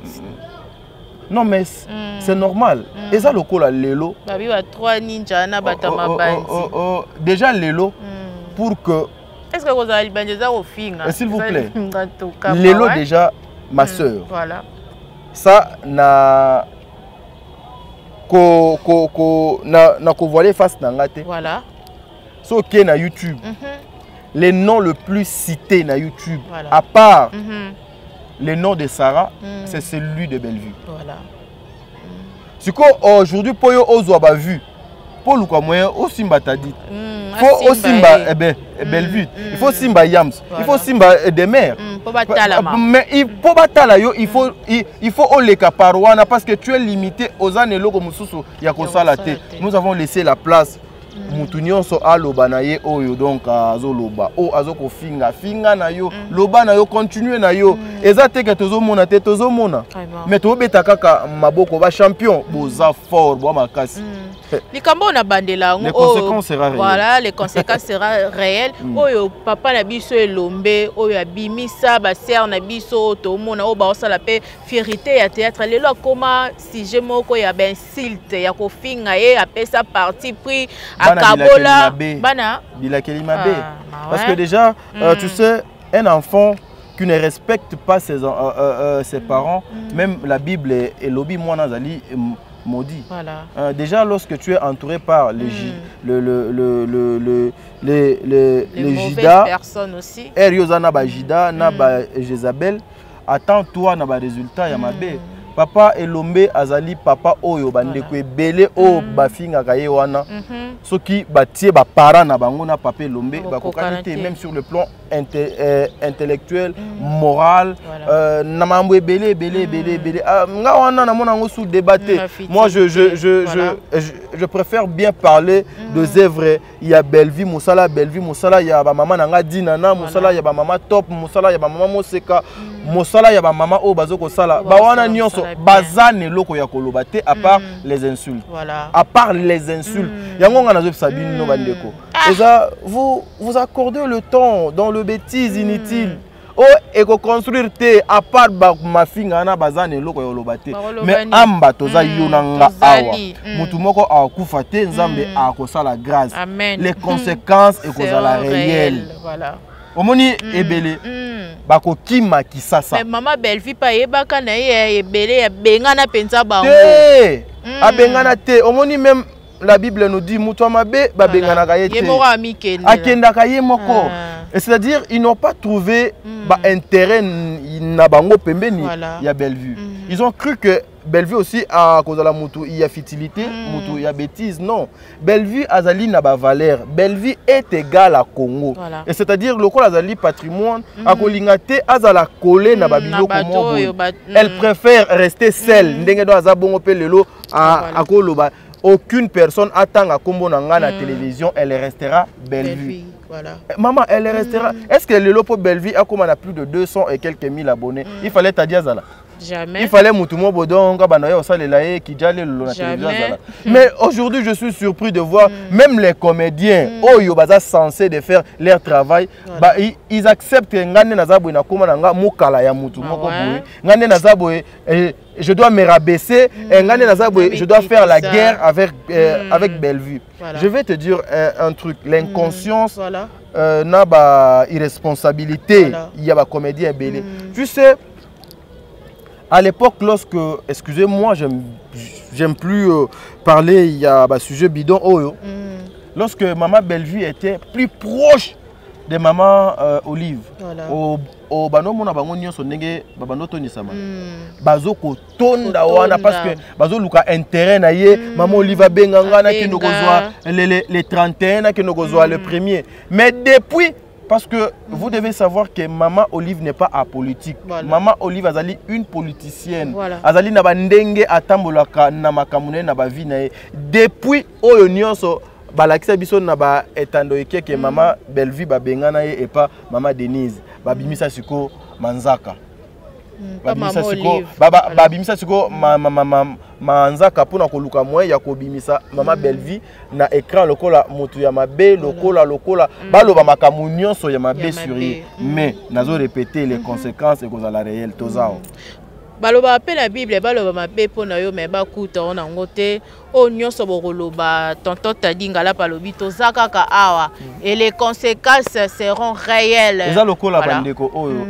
non mais c'est normal et ça lokola lelo babi ba 3 ninja na batama bandi déjà lelo pour que est-ce que vous allez banjeza au finga s'il vous plaît lelo déjà ma sœur voilà ça na ko voiler face na ngate voilà so que na YouTube les noms le plus cités na YouTube à part le nom de Sarah, c'est celui de Bellevue. Voilà. C'est qu'aujourd'hui, pour eux, ils ont vu. Pour le moyen, au Simba t'a dit. Il faut au Simba Bellevue. Il faut Simba Yams. Il faut Simba Demer. Mais pour battre il faut les caparouana parce que tu es limité aux années comme Moussoussou. Nous avons laissé la place mutu nyonso aloba na ye oyo donc azoloba o azoko finga na yo loba na yo continue na yo eza te ke tozomona te tozomona mais tobeta kaka maboko ba champion boza fort bo makasi likambo na bandela les conséquences sera réelles. Voilà, les conséquences sera réelles. Oyo papa na biso elombe oyo abimisa ba sœur na biso to mona o ba osala pe fierté ya théâtre lelo koma sujet moko ya ben silte ya ko finga e apesa parti pris akabola bana bilakeli mabe parce que déjà tu sais un enfant qui ne respecte pas ses parents, même la Bible est lobby moi nazali maudit. Voilà. Déjà lorsque tu es entouré par les mauvaises personnes aussi. Eriozana ba Jida na ba Jézabel, attends-toi na ba résultat ya mabe. Papa elombe azali papa oyo bandeko ebele o bafinga kaye wana soki batie ba parents na bango na papa elombe ba kokalité même sur le plan intellectuel moral na mambo ebele nga wana na mona ngo sous débatté. Moi je préfère bien parler de œuvres. Il y a Bellevue Moussala il y a ba maman nanga Dinana Moussala il y a ba maman Top Moussala il y a ba maman Moseka Moussala il y a ba maman o bazoko sala ba wana nyonso bazane loko ya kolobate à part les insultes. Voilà. À part les insultes. Yango nga nazo sabine no bandeko. Vous accordez le temps dans le bêtise inutile. Oh et ko construire te à part ba mafinga na bazane loko ya kolobate. Mais amba toza yonanga awa. Mutu moko akufa te nzambe akosala grâce. Les conséquences et kozala réelles. Voilà. Omoni ebele bako kima kisasa. Mais maman Bellevue pa yebaka na ye ebele ya bengana penza bango. A bengana te. Omoni même la Bible nous dit mutu mabe ba bengana ka yete. Yemoko amikende. Akenda ka yemoko. C'est-à-dire ils n'ont pas trouvé ba intérêt na bango pembeni ya Bellevue. Ils ont cru que Bellevue aussi à cause de la mutu il y a futilité, mutu il y a bêtise. Non, Bellevue azali na ba valeur. Bellevue est égal à Congo. Voilà. Et c'est-à-dire le azali patrimoine a kolingate azala collé na ba biloko mo. Elle préfère rester seule. Ndenge do azabongo pe lelo a koloba. Aucune personne attend à kombo na nga na télévision, elle restera Bellevue. Voilà. Maman, elle restera. Est-ce que le lopo Bellevue a comme on a plus de 200 et quelques mille abonnés? Il fallait Tadiazala. Jamais. Il fallait Moutumo Bodon, Gabanoya, Osalelaye, Kidjale, la télévision. Mais aujourd'hui, je suis surpris de voir même les comédiens, Oyobaza censés de faire leur travail, bah, ils acceptent que Ngane Nazabo na Komananga, Moukala ya Moutumo Boboui, Ngane Nazabo, je dois me rabaisser, Ngane Nazabo, je dois faire la guerre avec Bellevue. Voilà. Je vais te dire un truc, l'inconscience n'a pas irresponsabilité, il y a des comédiens belés. Tu sais, à l'époque, lorsque, excusez-moi, j'aime plus parler, il y a un sujet bidon, lorsque maman Bellevue était plus proche de maman Olive, au bano mona bango nyonso ndenge babano toni sama bazo ko tonda wana parce que bazo luka intérêt na ye maman Olive benganga na kino kozwa les 31 na kino kozwa le premier mais depuis parce que vous devez savoir que maman Olive n'est pas apolitique. Voilà. Maman Olive azali une politicienne. Voilà. Azali na bandenge atambolaka na makamune na ba vie na ye. Depuis oyo nyonso balakisa biso na ba etando eke que maman Bellevue ba bengana ye et pas maman Denise. Ba bimisa siko manzaka. Babimisa siko manzaka pona koluka moyen ya kobimisa mama Bellevue na écran lokola motu ya mabe lokola baloba makamu nyonso ya mabe sur ye mais nazo répéter les conséquences et cause à la réelle tozao baloba appel la Bible baloba mabe pona yo mais bakuta ona ngote o nyonso bokoloba tonton Tadinga la palobi tozaka ka awa et les conséquences seront réelles eza lokola bandeko oyo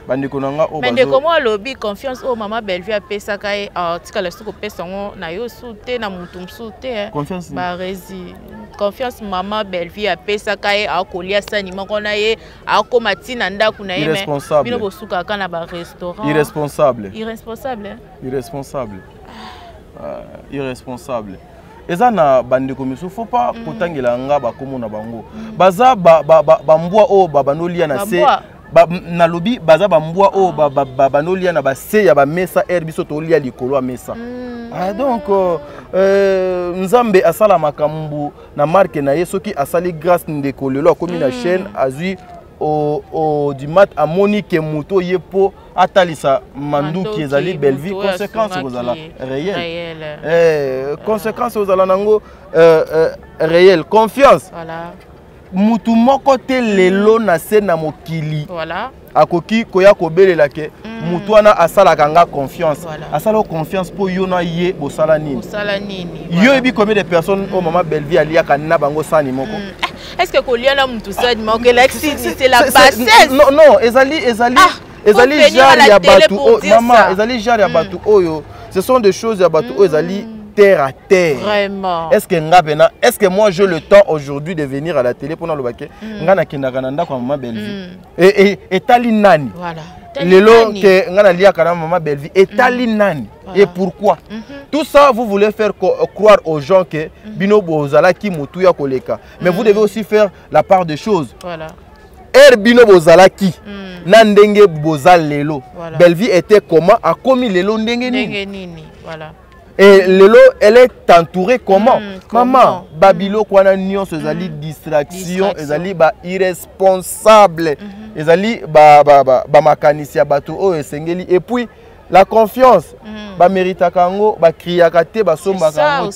bandeko nanga o bazo comment lobby confiance o mama Bellevue a pesa kai tika la suko pesa ngo na yo soute na mutu msoute confiance ba rezi confiance mama Bellevue a pesa kai a kolia sani moko na ye a ko matina ndaku na ye mais bino bosuka kana ba restaurant irresponsable eza na bandeko misu faut pas kotangela nga ba komo na bango baza ba mbwa o babanolia na se na lobi baza ba mbwa o ba nolia na ba se ya ba mesa herbiso to lia likolo a mesa. Donc nzambe asala makambu na marque na yeso ki asali grâce ndeko lelo akomi na chaîne azui au du mat a Monique Mouto yepo atalisa manduki ezali belle vie conséquence kozala réelle conséquence kozala nango réelle confiance voilà mutu moko te lelo na se na mokili voilà akoki koya kobelela ke mutu wana asala kanga confiance asala confiance po yo na ye bosala nini yo ebi combien de personnes au maman belle vie alia kanina bango sani moko. Est-ce que Koliana Moutousad manque c'est la bassesse? Non, ezali jari ya batu maman, ezali jari ya batu oyo. Ce sont des choses ya batu oyo ezali terre à terre. Vraiment. Est-ce que moi j'ai le temps aujourd'hui de venir à la télé pour na lobake ngana kinaka nanda kwa maman belle vie. Et tali nani? Voilà. Lelo que ngana lia kana maman belle vie et tali nani? Et pourquoi? Tout ça, vous voulez faire croire aux gens que Bino Bozala qui Moutuya Koleka. Mais vous devez aussi faire la part des choses. Voilà. Bino Bozala qui Nandenge Bozal Lelo. Belle vie était comment? A commis Lelo Ndenge Nini. Voilà. Et Lelo, elle est entourée comment? Maman, Babilo Kwana Nyon, ezali distraction, ezali ba irresponsable, ezali ba makanisi ya bato o esengeli. Et puis la confiance, ba mérita kango, ba kriakate, ba somba kango.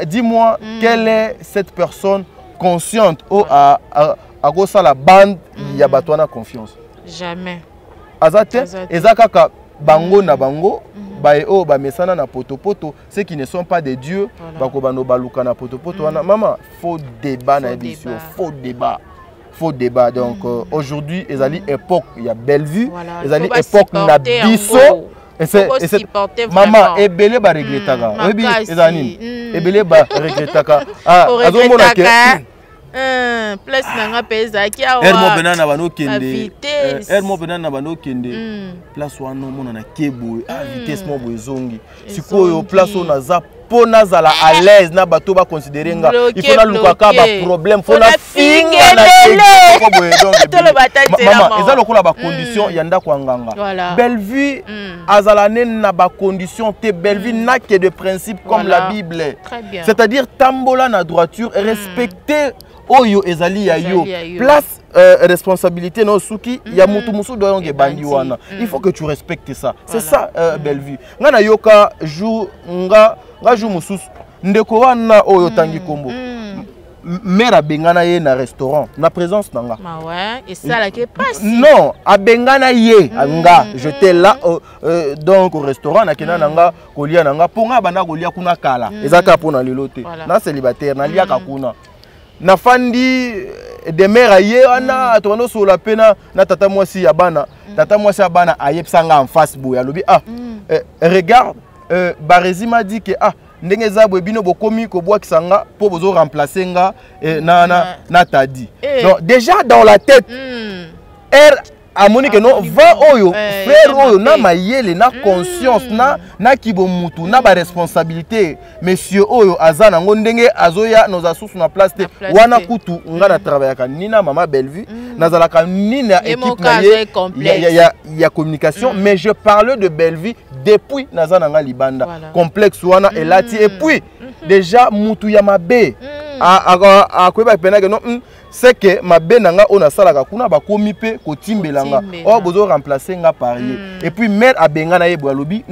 Dis-moi, quelle est cette personne consciente ou à gosa la bande ya batwana confiance? Jamais. Azate, ezakaka bango na bango, ba o ba mesana na potopoto, ceux qui ne sont pas des dieux, ba ko bano baluka na potopoto. Maman, faux débat na émission, faux débat. Faux débat. Donc aujourd'hui, ezali époque, il y a belle vue, ezali époque na biso. Et c'est maman ebele ba regretaka. Obi ezani ebele ba regretaka. Azomona ke place nanga pesa ki awa. Ermo benana bano kende. Ermo benana bano kende. Place wana mona na kebo, vitesse mo bozongi. Sikoyo place ona za pona zala à l'aise na bato ba considérer nga il faut na lukaka ba problème faut na finga na maman ezalo kola ba condition yanda kwa nganga belle vie azalane na ba condition te belle vie n'a que de principes comme la Bible, c'est-à-dire tambola na droiture respecter oyo ezali ya yo place responsabilité no suki ya mutu musu do yonge bandi wana il faut que tu respectes ça, c'est ça belle vie ngana yoka jour nga jour mususu ndeko wana oyo tangi kombo mère abengana ye na restaurant na présence nanga ouais et ça là qui passe non abengana ye nga j'étais là donc au restaurant na kena nanga kolia nanga ponga banda kolia kuna kala ezaka pona lelote na célibataire na lia kakuna na fandi de mère aye ana tono sur la pena na tata mwasi ya bana tata mwasi ya bana ayepsanga en face boya lobi regarde Barézi m'a dit que ndenge zabwe bino bokomi ko boa kisanga po bozo remplacer nga na tadi. Donc déjà dans la tête à Monique non va oyo frère oyo na mayele na conscience na kibomutu na ba responsabilité monsieur oyo azana ngondenge azoya nos asusu na place te wana kutu nga na travailler ka nina maman belle vie nazalaka nina équipe na ya communication mais je parle de belle vie depuis nazana nga libanda complexe wana elati et puis déjà mutu ya mabe a kweba pena que non c'est que ma benanga on a salaka kuna ba komi pe ko timbelanga o bozo remplacer nga parier et puis mère abengana ye boalobi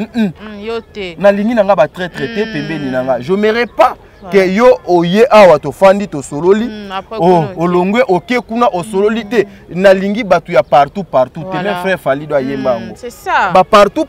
yote na lingi nanga ba traité pembeni nanga je m'aimerais pas que yo oye awa to fandi to sololi olongwe oke kuna o sololi te na lingi batu ya partout te mes frères fali do ayemba ngo c'est ça ba partout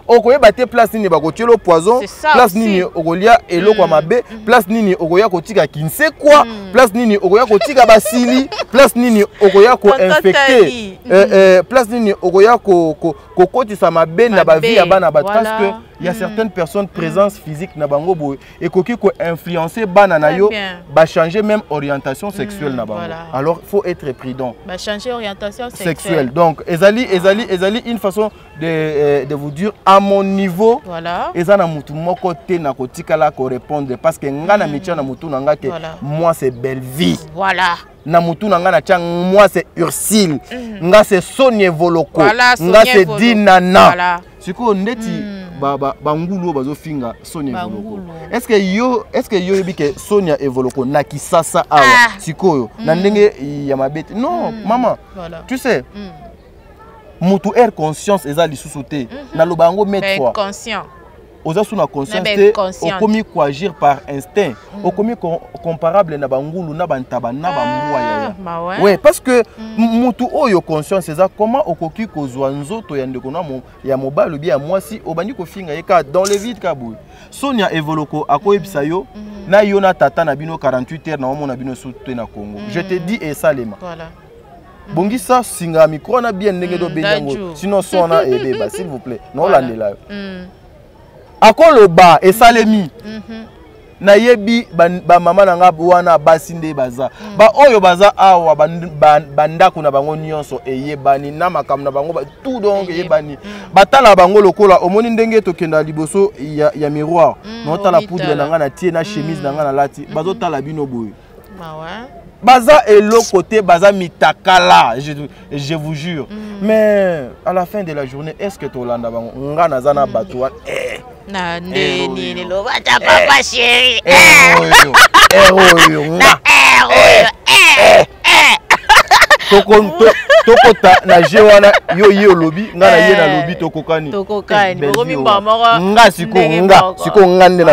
okoye baté place nini ba ko tielo poison place nini okolia eloko mabe place nini okoya ko tika kinse quoi place nini okoya ko tika basili place nini okoya ko infecter place nini okoya ko kotisa mabe na ba vie ya bana ba parce que il y a certaines personnes présence physique na bango boy et qui ko influencer bana na yo ba changer même orientation sexuelle na bango. Alors faut être prudent. Ba changer orientation sexuelle. Donc ezali une façon de vous dire à mon niveau ezana mutu moko te na kotika la ko répondre parce que nga na mitia na mutu nanga que moi c'est belle vie. Voilà. na mutu na nga na tia moi c'est Ursule nga c'est Sonia Evoloko nga c'est Dinana siko ndeti bangulu bazo finga Sonia Evoloko est-ce que yo yebike Sonia Evoloko na kisasa awa sikoyo na ndenge ya mabete non maman tu sais mutu air conscience eza lisusu te na lobango mettre fois conscient oza sous la conscience au commis quoi agir par instinct au commis comparable na bangulu na bantaba na bamwa ouais parce que mutu oyo conscience eza comment okoki kozwa nzoto ya ndeko na ya mobile bien moi si obandi ko finga eka dans le vide kaboui Sonia Evoloko akoyebisa yo na yo na tata na bino 48 heures na omona bino soute na Congo je te dis et ça les voilà bongi ça singa micro na bien ndenge do benyango sinon sona ebeba s'il vous plaît non landela yo akoloba esalemi na yebi ba mama na nga wana basinde baza ba oyo baza awa bandako na bango nyonso eyebani na makambo na bango tout donc eyebani batala bango lokola omoni ndenge tokenda liboso ya miroir no tala poudre na nga na tie na chemise na nga na lati bazo tala bino boye baza elo côté baza mitakala je vous jure mais à la fin de la journée est-ce que tolanda bango nga na zana batwa na nini lo bata papa chéri tokota na jewana yo lobi nga na ye na lobi tokokani bokomi mbamara nga siko nga nde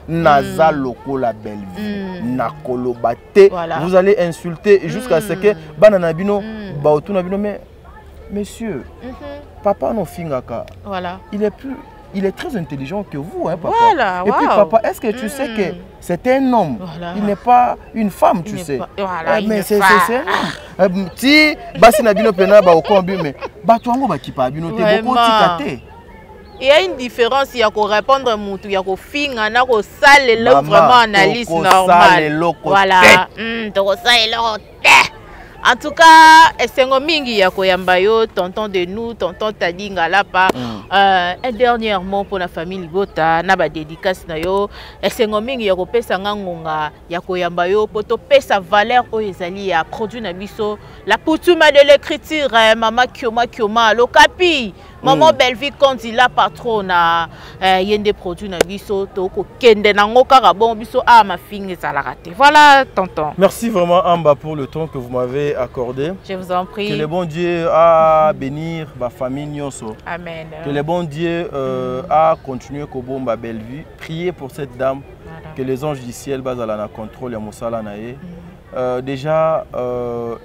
naza lokola Bellevue na kolobate vous allez insulter jusqu'à ce que bana na bino baotu na bino mais monsieur papa no fingaka voilà il est très intelligent que vous, hein, papa. Voilà, et puis, papa, est-ce que tu sais que c'est un homme? Il n'est pas une femme, tu sais. Voilà, mais c'est un homme. Si, basi na bino pena ba okombi mais ba tuango ba kipa bino te boko tikate. Il y a une différence, il y a qu'on répondre mutu, il y a qu'on finga na ko sale le vraiment analyse normale. Voilà. To sale le en tout cas, esengo mingi ya koyamba yo tonton de nous, tonton Tadinga lapa. Un dernier mot pour la famille Libota, na ba dédicace na yo. Esengo mingi ya kopesa ngangonga ya koyamba yo poto pesa valeur o ezali ya produit na biso. La coutume de l'écriture, mama Kioma lokapi. Maman Bellevue quand il a pas trop na yende produit na biso to ko kende na ngoka ka bon biso a ma fille ça la raté. Voilà tonton. Merci vraiment Amba pour le temps que vous m'avez accordé. Je vous en prie. Que le bon Dieu a bénir ma famille nyonso. Amen. Que le bon Dieu a continué ko bomba Bellevue. Priez pour cette dame. Voilà. Que les anges du ciel basala na contrôle ya mosala na ye. Déjà,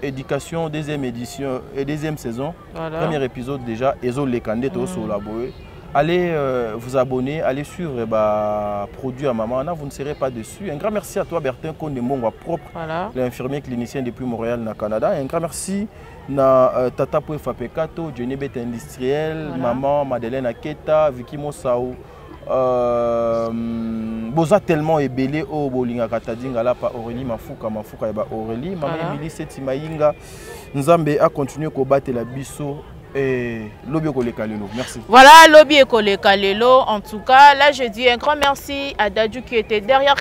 éducation, deuxième édition et deuxième saison, voilà. Premier épisode déjà, Ezo Lekande sur la boue. Allez vous abonner, allez suivre produit à maman, vous ne serez pas déçus. Un grand merci à toi Bertin Kondembongo propre, voilà. L'infirmier clinicien depuis Montréal, au Canada. Un grand merci à Tata Pouefapekato, Jenny Bet Industriel, voilà. Maman Madeleine Aketa, Vicky Mosao. Boza tellement ébélé au bolinga katadinga là pa Aurélie mafuka et ba Aurélie maman Emily Setimainga Nzambe a continué ko battre la biso et lobby kolekalelo. Merci. Voilà lobby kolekalelo. En tout cas là je dis un grand merci à Dadju qui était derrière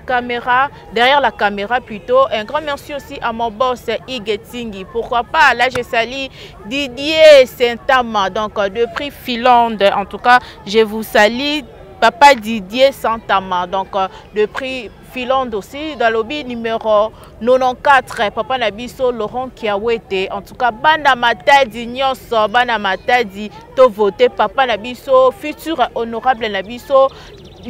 la caméra plutôt. Un grand merci aussi à mon boss Igetingi. Pourquoi pas là je salue Didier Saint-Ama donc de prix Filande. En tout cas je vous salue Papa Didier Santama, donc le prix Filande aussi, dans le lobby numéro 94, Papa Nabiso, Laurent Kiawete. En tout cas, Banda Matadi, Nyonso, Banda Matadi, to voté Papa Nabiso, futur honorable Nabiso.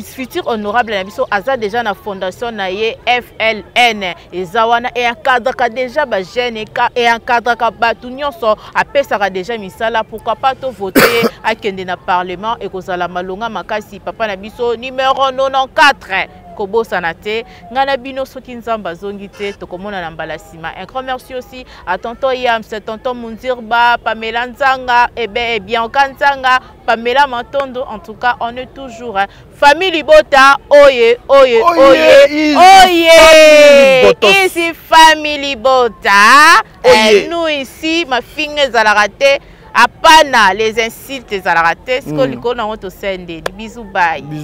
Futur honorable Nabiso, Aza déjà na fondation naie FLN. Et Zawana et un cadre qui déjà ba jeune et un cadre qui ba tout nyonso a pesara déjà misala. Pourquoi pas to voter à kende na parlement et kozala malonga makasi Papa Nabiso numéro 94. Kobo Sanate, Nganabino Soki Nzamba Zongite, Tokomona Nambalasima. Un grand merci aussi à tonton Yams, tonton Munzirba, Pamela Nzanga, et bien Kanzanga, Pamela Matondo. En tout cas, on est toujours famille Libota, oye, oye, oye, oye, ici famille Libota. Nous ici, ma fille Zalarate, Apana, les insultes Zalarate, ce qu'on a au sende. Bisous, bye.